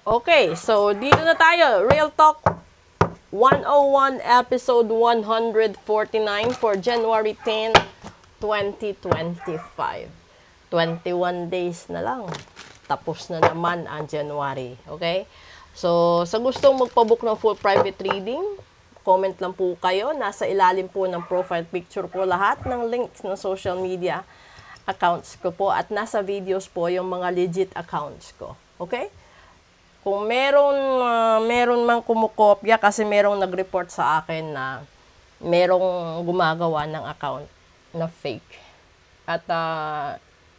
Okay, so dito na tayo. Real Talk 101, episode 149 for January 10, 2025. 21 days na lang. Tapos na naman ang January. Okay? So, sa gustong magpabook ng full private reading, comment lang po kayo. Nasa ilalim po ng profile picture ko lahat ng links ng social media accounts ko po. At nasa videos po yung mga legit accounts ko. Okay? Kung meron mang kumukopya kasi merong nag-report sa akin na merong gumagawa ng account na fake. At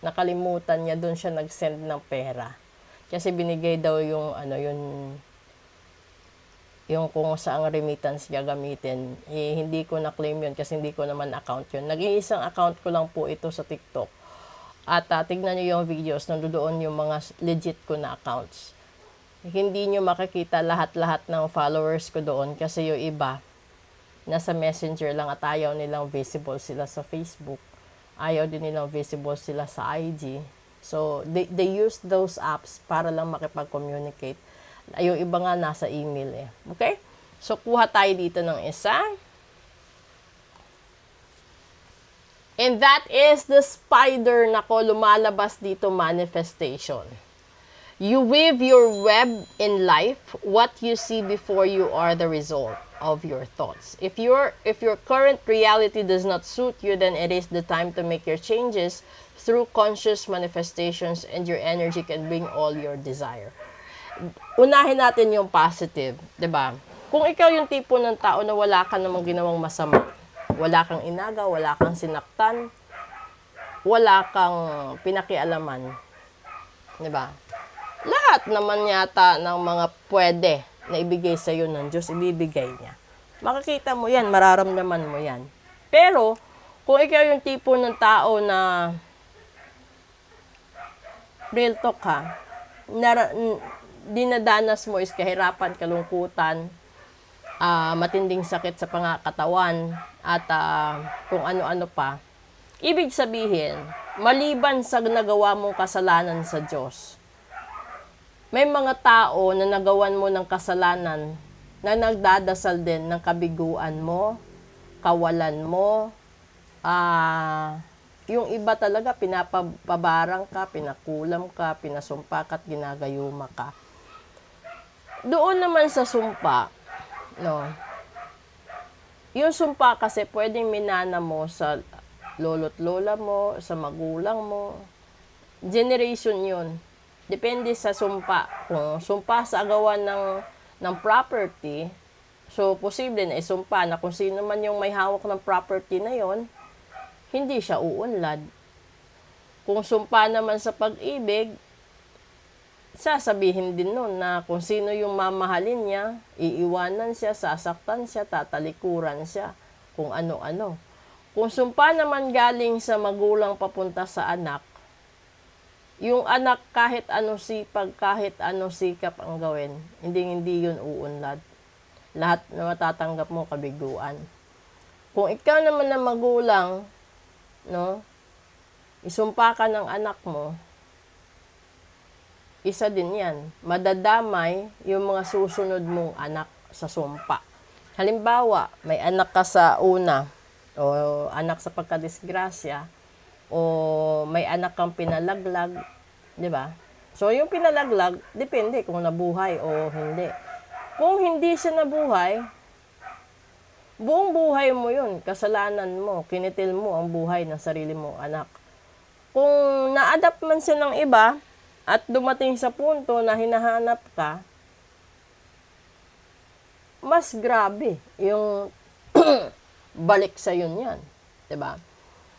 nakalimutan niya doon siya nag-send ng pera. Kasi binigay daw yung kung saang remittance niya gamitin. Hindi ko na-claim yun kasi hindi ko naman account yun. Nag-iisang account ko lang po ito sa TikTok. At tignan niyo yung videos, nandoon yung mga legit ko na accounts. Hindi nyo makikita lahat-lahat ng followers ko doon kasi yung iba nasa messenger lang at ayaw nilang visible sila sa Facebook. Ayaw din nilang visible sila sa IG. So, they use those apps para lang makipag-communicate. Yung iba nga nasa email eh. Okay? So, kuha tayo dito ng isa. And that is the spider na ko lumalabas dito, manifestation. You weave your web in life. What you see before you are the result of your thoughts. If your current reality does not suit you, then it is the time to make your changes through conscious manifestations, and your energy can bring all your desire. Unahin natin yung positive, 'di ba? Kung ikaw yung tipo ng tao na wala ka namang ginawang masama, wala kang inaga, wala kang sinaktan, wala kang pinakialaman, 'di ba? Lahat naman yata ng mga pwede na ibigay sa iyo ng Diyos, ibibigay niya. Makikita mo yan, mararamdaman mo yan. Pero, kung ikaw yung tipo ng tao na real talk ha, dinadanas mo is kahirapan, kalungkutan, matinding sakit sa pangakatawan, at kung ano-ano pa, ibig sabihin, maliban sa nagawa mong kasalanan sa Diyos, may mga tao na nagawan mo ng kasalanan na nagdadasal din ng kabiguan mo, kawalan mo, yung iba talaga pinapabarang ka, pinakulam ka, pinasumpa ka at ginagayuma ka. Doon naman sa sumpa, no, yung sumpa kasi pwedeng minana mo sa lolo't lola mo, sa magulang mo, generation yun. Depende sa sumpa. Kung sumpa sa agawan ng property, so posible na isumpa na kung sino man yung may hawak ng property na yon, hindi siya uunlad. Kung sumpa naman sa pag-ibig, sasabihin din nun na kung sino yung mamahalin niya, iiwanan siya, sasaktan siya, tatalikuran siya, kung ano-ano. Kung sumpa naman galing sa magulang papunta sa anak, yung anak kahit anong sipag, kahit anong sikap ang gawin, hindi yun uunlad. Lahat na matatanggap mo kabiguan. Kung ikaw naman na magulang, no, isumpa ka ng anak mo, isa din yan. Madadamay yung mga susunod mong anak sa sumpa. Halimbawa, may anak ka sa una, o anak sa pagkadisgrasya, o may anak kang pinalaglag, di ba? So, yung pinalaglag, depende kung nabuhay o hindi. Kung hindi siya nabuhay, buong buhay mo yun, kasalanan mo, kinitil mo ang buhay ng sarili mong anak. Kung na-adapt man siya ng iba, at dumating sa punto na hinahanap ka, mas grabe yung balik sa yun yan, di ba?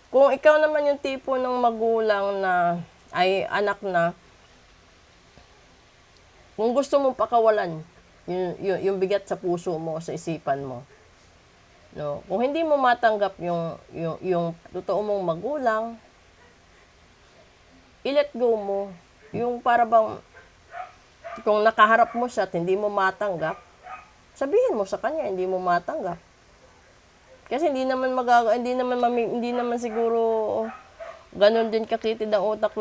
Kung ikaw naman yung tipo ng magulang na ay anak na kung gusto mong pakawalan yung bigat sa puso mo, sa isipan mo, no, kung hindi mo matanggap yung totoo mong magulang, i-let go mo. Yung para bang kung nakaharap mo siya at hindi mo matanggap, sabihin mo sa kanya hindi mo matanggap. Kasi hindi naman siguro ganun din kakitid ang utak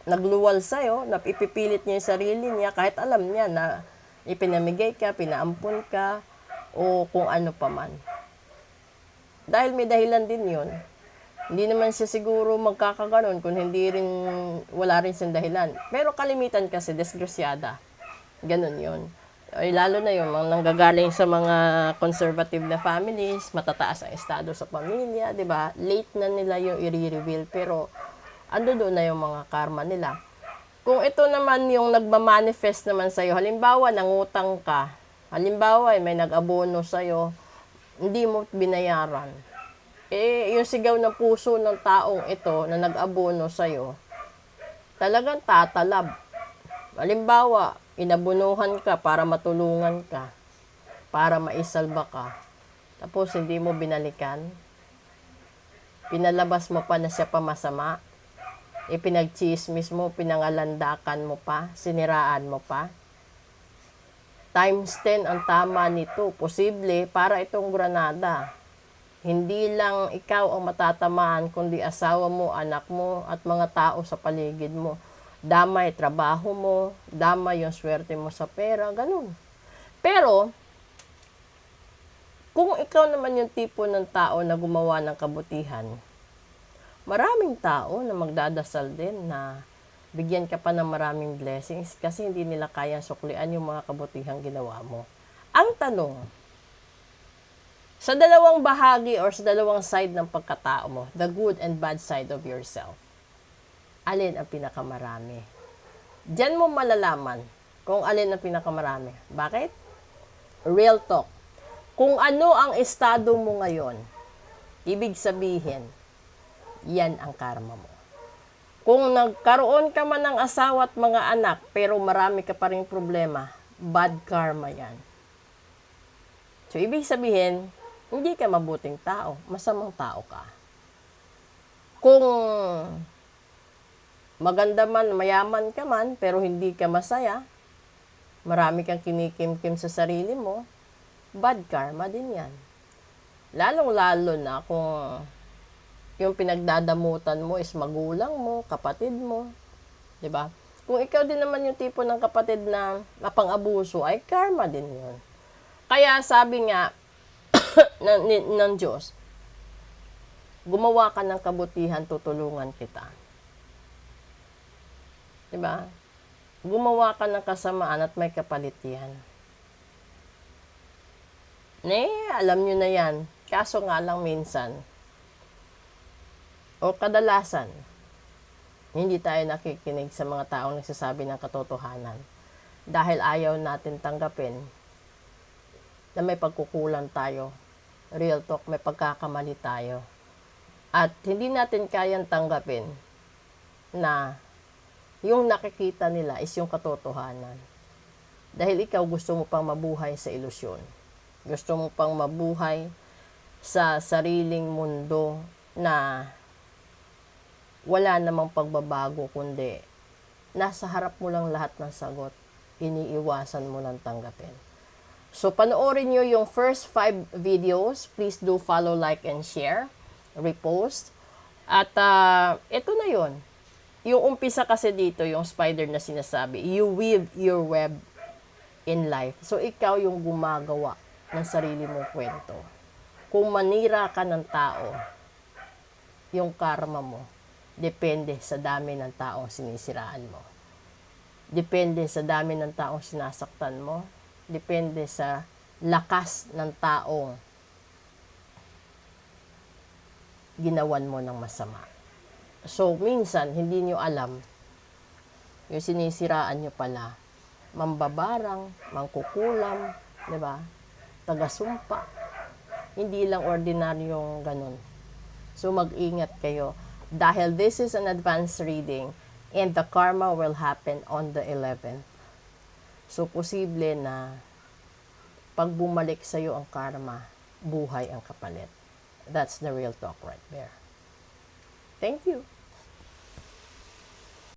nagluwal sa'yo, na ipipilit niya yung sarili niya kahit alam niya na ipinamigay ka, pinaampon ka, o kung ano pa man. Dahil may dahilan din yun. Hindi naman siya siguro magkakaganon kung wala rin siyang dahilan. Pero kalimitan kasi, disgrasyada. Ganon yun. Ay, lalo na yung mga nanggagaling sa mga conservative na families, matataas ang estado sa pamilya, di ba? Late na nila yung i-reveal, pero ando doon na yung mga karma nila. Kung ito naman yung nagmamanifest naman sa'yo, halimbawa, nangutang ka, halimbawa, may nag-abono sa'yo, hindi mo binayaran. Yung sigaw ng puso ng taong ito na nag-abono sa'yo, talagang tatalab. Halimbawa, inabunuhan ka para matulungan ka, para maisalba ka, tapos hindi mo binalikan, pinalabas mo pa na siya pa masama, ipinagchismis mo, pinangalandakan mo pa, siniraan mo pa. Times 10 ang tama nito. Posible para itong granada. Hindi lang ikaw ang matatamaan, kundi asawa mo, anak mo, at mga tao sa paligid mo. Damay trabaho mo, damay yung swerte mo sa pera, ganun. Pero, kung ikaw naman yung tipo ng tao na gumawa ng kabutihan, maraming tao na magdadasal din na bigyan ka pa ng maraming blessings kasi hindi nila kayang suklian yung mga kabutihang ginawa mo. Ang tanong, sa dalawang bahagi or sa dalawang side ng pagkatao mo, the good and bad side of yourself, alin ang pinakamarami? Diyan mo malalaman kung alin ang pinakamarami. Bakit? Real talk. Kung ano ang estado mo ngayon, ibig sabihin, yan ang karma mo. Kung nagkaroon ka man ng asawa at mga anak, pero marami ka pa rin problema, bad karma yan. So, ibig sabihin, hindi ka mabuting tao, masamang tao ka. Kung maganda man, mayaman ka man, pero hindi ka masaya, marami kang kinikimkim sa sarili mo, bad karma din yan. Lalong-lalo na kung yung pinagdadamutan mo is magulang mo, kapatid mo, 'di ba? Kung ikaw din naman yung tipo ng kapatid na napang-abuso, ay karma din 'yun. Kaya sabi nga ng Diyos, gumawa ka ng kabutihan, tutulungan kita. 'Di ba? Gumawa ka ng kasamaan at may kapalit 'yan. Alam nyo na 'yan. Kaso nga lang minsan, o kadalasan, hindi tayo nakikinig sa mga taong nagsasabi ng katotohanan dahil ayaw natin tanggapin na may pagkukulang tayo. Real talk, may pagkakamali tayo. At hindi natin kayang tanggapin na yung nakikita nila is yung katotohanan. Dahil ikaw gusto mo pang mabuhay sa ilusyon. Gusto mo pang mabuhay sa sariling mundo na wala namang pagbabago, kundi nasa harap mo lang lahat ng sagot, iniiwasan mo lang tanggapin. So, panoorin nyo yung first 5 videos. Please do follow, like, and share, repost. At ito na yon. Yung umpisa kasi dito, yung spider na sinasabi, you weave your web in life. So, ikaw yung gumagawa ng sarili mong kwento. Kung manira ka ng tao, yung karma mo, depende sa dami ng taong sinisiraan mo. Depende sa dami ng taong sinasaktan mo. Depende sa lakas ng taong ginawan mo ng masama. So, minsan, hindi nyo alam, yung sinisiraan nyo pala, mambabarang, mangkukulam, di ba? Tagasumpa. Hindi lang ordinaryong ganun. So, mag-ingat kayo. Dahil this is an advanced reading and the karma will happen on the 11th. So, posible na pag bumalik sa'yo ang karma, buhay ang kapalit. That's the real talk right there. Thank you.